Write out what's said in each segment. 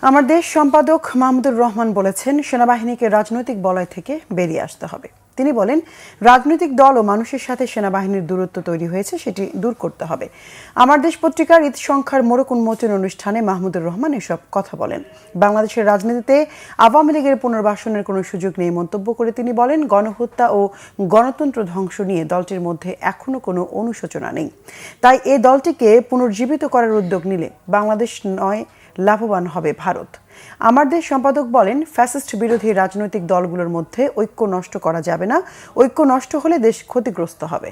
আমার দেশ সম্পাদক মাহমুদুর রহমান বলেছেন, সেনাবাহিনীকে রাজনৈতিক বলয় থেকে বেরিয়ে আসতে হবে। তিনি বলেন, রাজনৈতিক দল ও মানুষের সাথে সেনাবাহিনীর দূরত্ব তৈরি হয়েছে, সেটি দূর করতে হবে। আমার দেশ পত্রিকার ঈদ সংখ্যার মোড়ক উন্মোচন অনুষ্ঠানে মাহমুদুর রহমান এসব কথা বলেন। বাংলাদেশের রাজনীতিতে আওয়ামী লীগের পুনর্বাসনের কোনো সুযোগ নেই মন্তব্য করে তিনি বলেন, গণহত্যা ও গণতন্ত্র ধ্বংস নিয়ে দলটির মধ্যে এখনো কোনো অনুশোচনা নেই। তাই এ দলটিকে পুনর্জীবিত করার উদ্যোগ নিলে বাংলাদেশ নয়, লাভবান হবে ভারত। আমার দেশ সম্পাদক বলেন, ফ্যাসিস্ট বিরোধী রাজনৈতিক দলগুলোর মধ্যে ঐক্য নষ্ট করা যাবে না। ঐক্য নষ্ট হলে দেশ ক্ষতিগ্রস্ত হবে।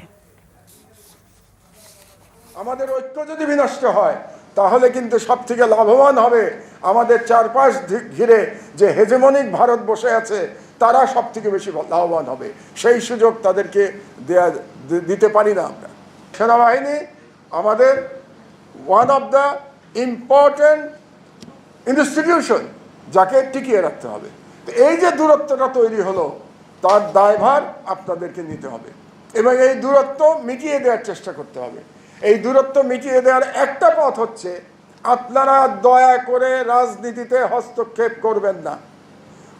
আমাদের ঐক্য যদি বিনষ্ট হয় তাহলে কিন্তু সবথেকে লাভবান হবে আমাদের চারপাশ ঘিরে যে হেজেমনিক ভারত বসে আছে, তারা সবথেকে বেশি লাভবান হবে। সেই সুযোগ তাদেরকে দিতে পারি না আমরা। সেনাবাহিনী আমাদের one of the important institution, যাকে টিকিয়ে রাখতে হবে। তো এই যে দূরত্বটা তৈরি হলো, তার দায়ভার আপনাদেরকে নিতে হবে এবং এই দূরত্ব মিটিয়ে দেওয়ার চেষ্টা করতে হবে। এই দূরত্ব মিটিয়ে দেওয়ার একটা পথ হচ্ছে, আপনারা দয়া করে রাজনীতিতে হস্তক্ষেপ করবেন না।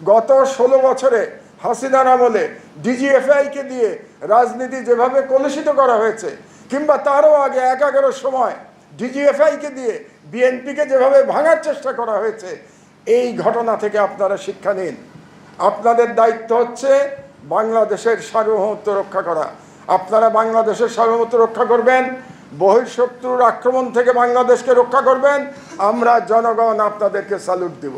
গত 16 বছরে হাসিনার আমলে ডিজিএফআইকে দিয়ে রাজনীতি যেভাবে কলুষিত করা হয়েছে, কিংবা তারও আগে 11 সময় ডিজিএফআইকে দিয়ে বিএনপিকে যেভাবে ভাঙার চেষ্টা করা হয়েছে, এই ঘটনা থেকে আপনারা শিক্ষা নিন। আপনাদের দায়িত্ব হচ্ছে বাংলাদেশের সার্বভৌমত্ব রক্ষা করা। আপনারা বাংলাদেশের সার্বভৌমত্ব রক্ষা করবেন, বহিঃশত্রুর আক্রমণ থেকে বাংলাদেশকে রক্ষা করবেন। আমরা জনগণ আপনাদেরকে স্যালুট দেব।